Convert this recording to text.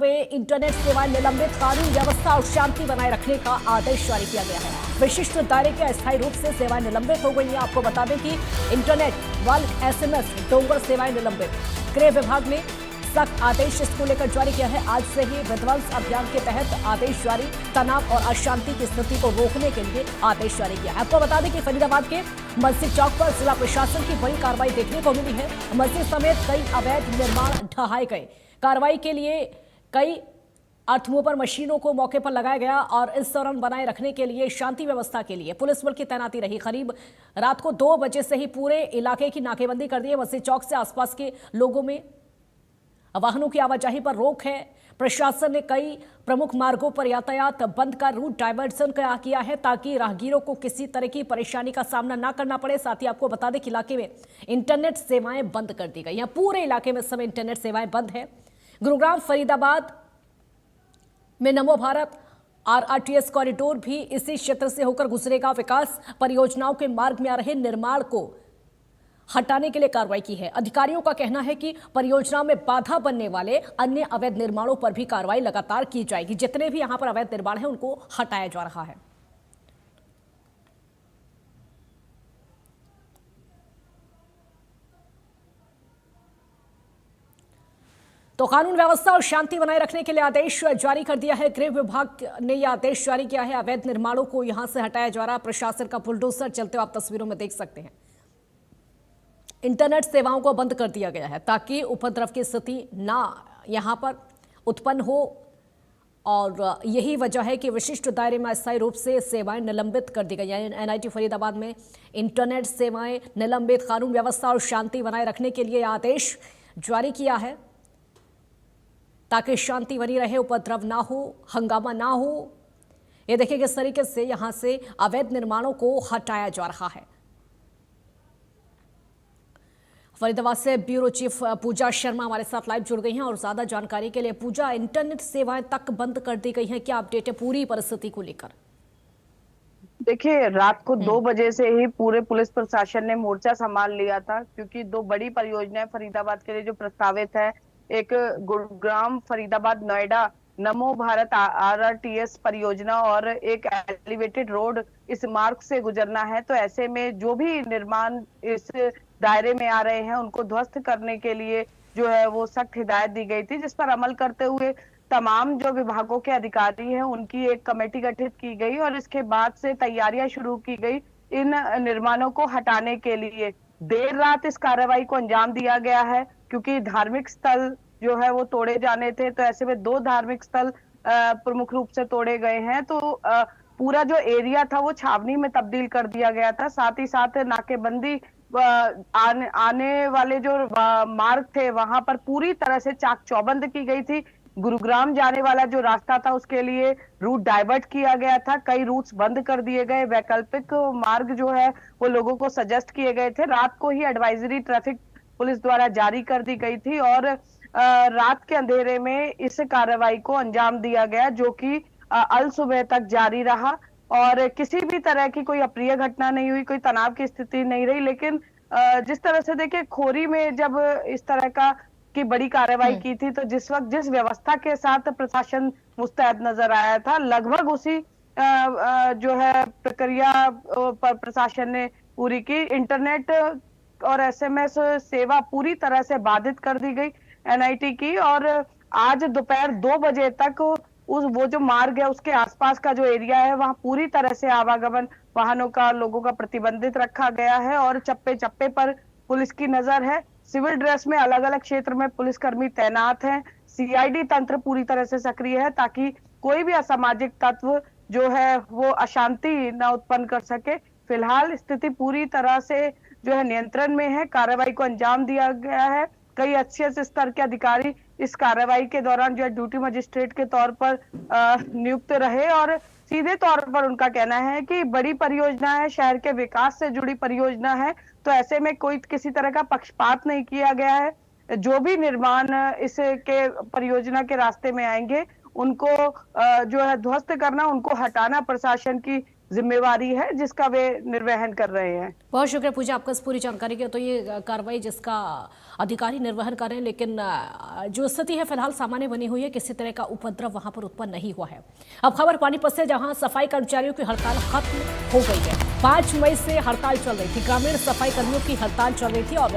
में इंटरनेट सेवाएं निलंबित, कानून व्यवस्था और शांति बनाए रखने का आदेश जारी किया गया है। विशिष्ट दायरे के अस्थायी रूप से सेवाएं निलंबित हो गई हैं। आपको बता दें कि इंटरनेट, वन, SMS, डोंगर सेवाएं निलंबित। गृह विभाग ने सख्त आदेश इसको लेकर जारी किया है। आज से ही विध्वंस अभियान के तहत आदेश जारी, तनाव और अशांति की स्थिति को रोकने के लिए आदेश जारी किया है। आपको बता दें कि फरीदाबाद के मस्जिद चौक पर जिला प्रशासन की बड़ी कार्रवाई देखने को मिली है। मस्जिद समेत कई अवैध निर्माण ढहाए गए। कार्रवाई के लिए कई अर्थमूवर मशीनों को मौके पर लगाया गया और इस दौरान बनाए रखने के लिए शांति व्यवस्था के लिए पुलिस बल की तैनाती रही। करीब रात को 2 बजे से ही पूरे इलाके की नाकेबंदी कर दी है। मस्जिद चौक से आसपास के लोगों में वाहनों की आवाजाही पर रोक है। प्रशासन ने कई प्रमुख मार्गों पर यातायात बंद का रूट डायवर्जन किया है ताकि राहगीरों को किसी तरह की परेशानी का सामना ना करना पड़े। साथ ही आपको बता दें कि इलाके में इंटरनेट सेवाएं बंद कर दी गई। यहाँ पूरे इलाके में इस समय इंटरनेट सेवाएं बंद है। गुरुग्राम फरीदाबाद में नमो भारत RRTS कॉरिडोर भी इसी क्षेत्र से होकर गुजरेगा। विकास परियोजनाओं के मार्ग में आ रहे निर्माण को हटाने के लिए कार्रवाई की है। अधिकारियों का कहना है कि परियोजना में बाधा बनने वाले अन्य अवैध निर्माणों पर भी कार्रवाई लगातार की जाएगी। जितने भी यहां पर अवैध निर्माण है उनको हटाया जा रहा है। तो कानून व्यवस्था और शांति बनाए रखने के लिए आदेश जारी कर दिया है। गृह विभाग ने यह आदेश जारी किया है। अवैध निर्माणों को यहां से हटाया जा रहा है। प्रशासन का बुलडोजर चलते हुए आप तस्वीरों में देख सकते हैं। इंटरनेट सेवाओं को बंद कर दिया गया है ताकि उपद्रव की स्थिति ना यहां पर उत्पन्न हो और यही वजह है कि विशिष्ट दायरे में अस्थायी रूप से सेवाएं निलंबित कर दी गई हैं। NIT फरीदाबाद में इंटरनेट सेवाएं निलंबित, कानून व्यवस्था और शांति बनाए रखने के लिए आदेश जारी किया है ताकि शांति बनी रहे, उपद्रव ना हो, हंगामा ना हो। ये देखिए किस तरीके से यहां से अवैध निर्माणों को हटाया जा रहा है। फरीदाबाद से ब्यूरो चीफ पूजा शर्मा हमारे साथ लाइव जुड़ गई हैं और ज्यादा जानकारी के लिए। पूजा, इंटरनेट सेवाएं तक बंद कर दी गई हैं, क्या अपडेट है पूरी परिस्थिति को लेकर? देखिए, रात को 2 बजे से ही पूरे पुलिस प्रशासन ने मोर्चा संभाल लिया था क्योंकि 2 बड़ी परियोजनाएं फरीदाबाद के लिए जो प्रस्तावित है, एक गुरुग्राम फरीदाबाद नोएडा नमो भारत RRTS परियोजना और एक एलिवेटेड रोड इस मार्ग से गुजरना है। तो ऐसे में जो भी निर्माण इस दायरे में आ रहे हैं उनको ध्वस्त करने के लिए जो है वो सख्त हिदायत दी गई थी, जिस पर अमल करते हुए तमाम जो विभागों के अधिकारी हैं उनकी एक कमेटी गठित की गई और इसके बाद से तैयारियां शुरू की गई इन निर्माणों को हटाने के लिए। देर रात इस कार्रवाई को अंजाम दिया गया है क्योंकि धार्मिक स्थल जो है वो तोड़े जाने थे। तो ऐसे में 2 धार्मिक स्थल प्रमुख रूप से तोड़े गए हैं। तो पूरा जो एरिया था वो छावनी में तब्दील कर दिया गया था। साथ ही साथ नाकेबंदी आने वाले जो मार्ग थे वहां पर पूरी तरह से चाक चौबंद की गई थी। गुरुग्राम जाने वाला जो रास्ता था उसके लिए रूट डाइवर्ट किया गया था। कई रूट्स बंद कर दिए गए। वैकल्पिक मार्ग जो है वो लोगों को सजेस्ट किए गए थे। रात को ही एडवाइजरी ट्रैफिक पुलिस द्वारा जारी कर दी गई थी और रात के अंधेरे में इस कार्रवाई को अंजाम दिया गया जो कि अल सुबह तक जारी रहा और किसी भी तरह की कोई अप्रिय घटना नहीं हुई, कोई तनाव की स्थिति नहीं रही। लेकिन जिस तरह से देखिए, खोरी में जब इस तरह की बड़ी कार्रवाई की थी तो जिस वक्त जिस व्यवस्था के साथ प्रशासन मुस्तैद नजर आया था, लगभग उसी जो है प्रक्रिया पर प्रशासन ने पूरी की। इंटरनेट और SMS सेवा पूरी तरह से बाधित कर दी गई NIT की और आज दोपहर 2 बजे तक वो जो मार्ग है उसके आसपास का जो एरिया है वहां पूरी तरह से आवागमन वाहनों का, लोगों का प्रतिबंधित रखा गया है और चप्पे चप्पे पर पुलिस की नजर है। सिविल ड्रेस में अलग अलग क्षेत्र में पुलिसकर्मी तैनात हैं। CID तंत्र पूरी तरह से सक्रिय है ताकि कोई भी असामाजिक तत्व जो है वो अशांति न उत्पन्न कर सके। फिलहाल स्थिति पूरी तरह से जो है नियंत्रण में है। कार्रवाई को अंजाम दिया गया है। कई अच्छे स्तर के अधिकारी इस कार्रवाई के दौरान जो है ड्यूटी मजिस्ट्रेट के तौर पर नियुक्त रहे और सीधे तौर पर उनका कहना है कि बड़ी परियोजना है, शहर के विकास से जुड़ी परियोजना है, तो ऐसे में कोई किसी तरह का पक्षपात नहीं किया गया है। जो भी निर्माण इसके परियोजना के रास्ते में आएंगे उनको जो है ध्वस्त करना, उनको हटाना प्रशासन की जिम्मेवारी है जिसका वे निर्वहन कर रहे हैं। बहुत शुक्रिया पूजा आपका इस पूरी जानकारी के। तो ये कार्रवाई जिसका अधिकारी निर्वहन कर रहे हैं, लेकिन जो स्थिति है फिलहाल सामान्य बनी हुई है, किसी तरह का उपद्रव वहां पर उत्पन्न नहीं हुआ है। अब खबर पानीपत से, जहां सफाई कर्मचारियों की हड़ताल खत्म हो गई है। 5 मई से हड़ताल चल रही थी, ग्रामीण सफाई कर्मियों की हड़ताल चल रही थी और